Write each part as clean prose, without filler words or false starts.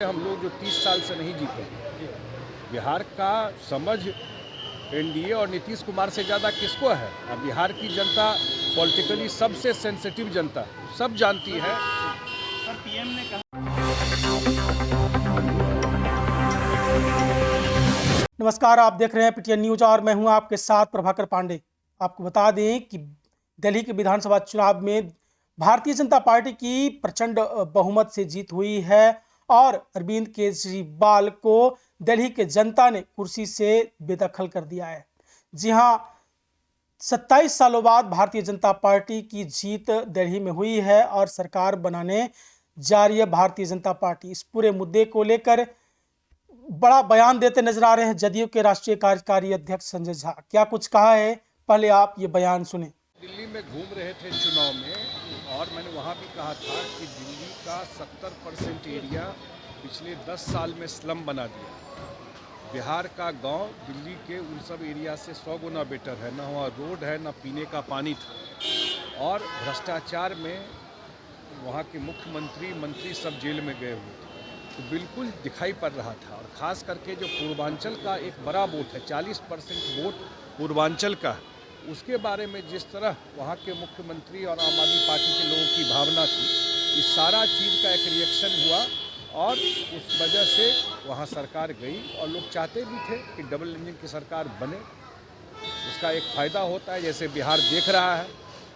हम लोग जो 30 साल से नहीं जीते, बिहार का समझ एनडीए और नीतीश कुमार से ज़्यादा किसको है? अब बिहार की जनता पॉलिटिकली सबसे सेंसिटिव जनता सब जानती है। सर पीएम ने कहा। नमस्कार, आप देख रहे हैं पीटीएन न्यूज और मैं हूं आपके साथ प्रभाकर पांडे। आपको बता दें कि दिल्ली के विधानसभा चुनाव में भारतीय जनता पार्टी की प्रचंड बहुमत से जीत हुई है और अरविंद केजरीवाल को दिल्ली के जनता ने कुर्सी से बेदखल कर दिया है। जी हां, 27 सालों बाद भारतीय जनता पार्टी की जीत दिल्ली में हुई है और सरकार बनाने जा रही है भारतीय जनता पार्टी। इस पूरे मुद्दे को लेकर बड़ा बयान देते नजर आ रहे हैं जदयू के राष्ट्रीय कार्यकारी अध्यक्ष संजय झा। क्या कुछ कहा है, पहले आप ये बयान सुने। दिल्ली में घूम रहे थे चुनाव में और मैंने वहाँ भी कहा था कि दिल्ली का 70% एरिया पिछले 10 साल में स्लम बना दिया। बिहार का गांव दिल्ली के उन सब एरिया से 100 गुना बेटर है। ना वहाँ रोड है, ना पीने का पानी था, और भ्रष्टाचार में वहाँ के मुख्यमंत्री मंत्री सब जेल में गए हुए थे। तो बिल्कुल दिखाई पड़ रहा था। और ख़ास करके जो पूर्वांचल का एक बड़ा वोट है, 40% वोट पूर्वांचल का, उसके बारे में जिस तरह वहाँ के मुख्यमंत्री और आम आदमी पार्टी के लोगों की भावना थी, इस सारा चीज़ का एक रिएक्शन हुआ और उस वजह से वहाँ सरकार गई। और लोग चाहते भी थे कि डबल इंजन की सरकार बने। उसका एक फ़ायदा होता है, जैसे बिहार देख रहा है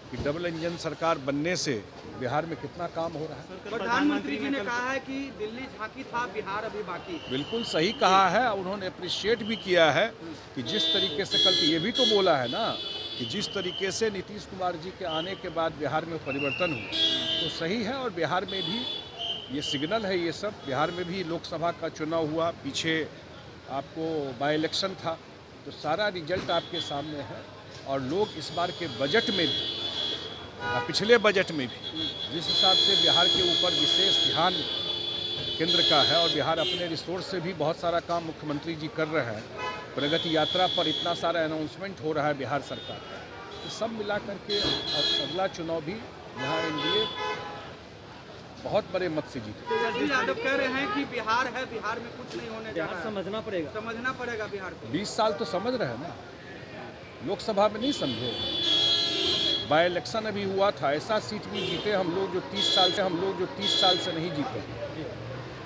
कि डबल इंजन सरकार बनने से बिहार में कितना काम हो रहा है। प्रधानमंत्री जी ने कहा है कि दिल्ली झांकी था, बिहार अभी बाकी। बिल्कुल सही कहा है। उन्होंने अप्रिशिएट भी किया है कि जिस तरीके से कल ये भी तो बोला है ना कि जिस तरीके से नीतीश कुमार जी के आने के बाद बिहार में परिवर्तन हुआ तो सही है। और बिहार में भी ये सिग्नल है, ये सब बिहार में भी लोकसभा का चुनाव हुआ, पीछे आपको बाई इलेक्शन था, तो सारा रिजल्ट आपके सामने है। और लोग इस बार के बजट में भी, पिछले बजट में भी, जिस हिसाब से बिहार के ऊपर विशेष ध्यान केंद्र का है और बिहार अपने रिसोर्स से भी बहुत सारा काम मुख्यमंत्री जी कर रहे हैं, प्रगति यात्रा पर इतना सारा अनाउंसमेंट हो रहा है बिहार सरकार का, तो सब मिला करके अगला चुनाव भी यहाँ एनडीए बहुत बड़े मत से जीते। तेजस्वी यादव कह रहे हैं कि बिहार है, बिहार में कुछ नहीं होने जा रहा है। समझना पड़ेगा बिहार को। 20 साल तो समझ रहे हैं ना, लोकसभा में नहीं समझे। बाई इलेक्शन अभी हुआ था, ऐसा सीट भी जीते हम लोग जो 30 साल से नहीं जीते।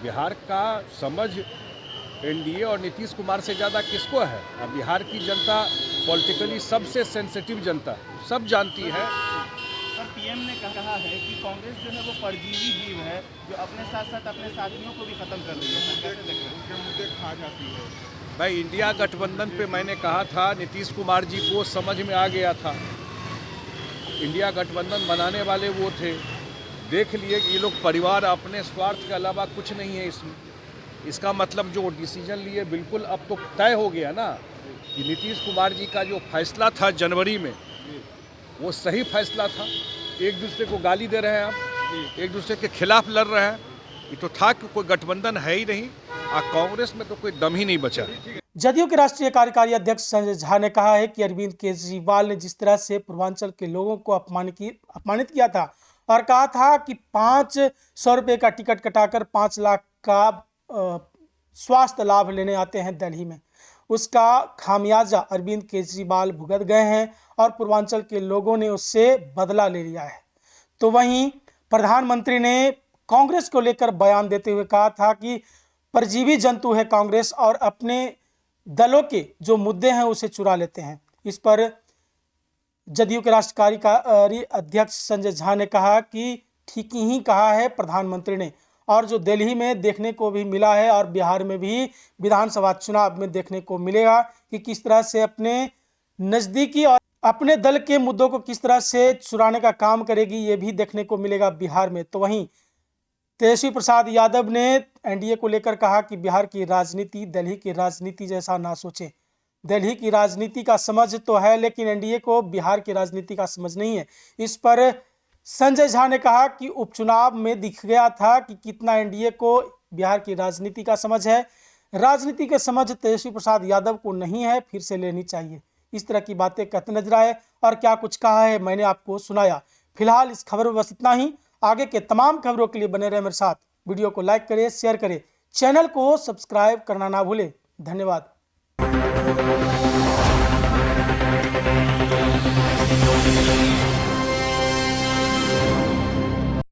बिहार का समझ एनडीए और नीतीश कुमार से ज़्यादा किसको है? अब बिहार की जनता पॉलिटिकली सबसे सेंसिटिव जनता सब जानती है। सर पीएम ने कहा है कि कांग्रेस जो है वो परजीवी जीव है, जो अपने साथ साथ अपने साथियों को भी खत्म कर रही है। सर कैसे देख रहे हैं? उनके मुद्दे खा जाती है। भाई, इंडिया गठबंधन पे मैंने कहा था, नीतीश कुमार जी को समझ में आ गया था। इंडिया गठबंधन बनाने वाले वो थे, देख लिए कि ये लोग परिवार, अपने स्वार्थ के अलावा कुछ नहीं है इसमें। इसका मतलब जो डिसीजन लिए बिल्कुल अब तो तय हो गया ना कि नीतीश कुमार जी का जो फैसला था जनवरी में, वो सही फैसला था। एक दूसरे को गाली दे रहे हैं, आप एक दूसरे के खिलाफ लड़ रहे हैं, ये तो था कि कोई गठबंधन है ही नहीं। और कांग्रेस में तो कोई दम ही नहीं बचा। जदयू के राष्ट्रीय कार्यकारी अध्यक्ष संजय झा ने कहा है कि अरविंद केजरीवाल ने जिस तरह से पूर्वांचल के लोगों को अपमानित किया था और कहा था कि 500 रुपये का टिकट कटाकर 5 लाख का स्वास्थ्य लाभ लेने आते हैं दिल्ली में, उसका खामियाजा अरविंद केजरीवाल भुगत गए हैं और पूर्वांचल के लोगों ने उससे बदला ले लिया है। तो वहीं प्रधानमंत्री ने कांग्रेस को लेकर बयान देते हुए कहा था कि परजीवी जंतु है कांग्रेस और अपने दलों के जो मुद्दे हैं उसे चुरा लेते हैं। इस पर जदयू के राष्ट्रीय कार्यकारी अध्यक्ष संजय झा ने कहा कि ठीक ही कहा है प्रधानमंत्री ने, और जो दिल्ली में देखने को भी मिला है और बिहार में भी विधानसभा चुनाव में देखने को मिलेगा कि किस तरह से अपने नज़दीकी और अपने दल के मुद्दों को किस तरह से चुराने का काम करेगी, ये भी देखने को मिलेगा बिहार में। तो वहीं तेजस्वी प्रसाद यादव ने एनडीए को लेकर कहा कि बिहार की राजनीति दिल्ली की राजनीति जैसा ना सोचें। दिल्ली की राजनीति का समझ तो है, लेकिन एनडीए को बिहार की राजनीति का समझ नहीं है। इस पर संजय झा ने कहा कि उपचुनाव में दिख गया था कि कितना एनडीए को बिहार की राजनीति का समझ है। राजनीति के समझ तेजस्वी प्रसाद यादव को नहीं है, फिर से लेनी चाहिए। इस तरह की बातें कहते नजर आए और क्या कुछ कहा है मैंने आपको सुनाया। फिलहाल इस खबर में बस इतना ही। आगे के तमाम खबरों के लिए बने रहे मेरे साथ। वीडियो को लाइक करें, शेयर करें, चैनल को सब्सक्राइब करना ना भूलें। धन्यवाद।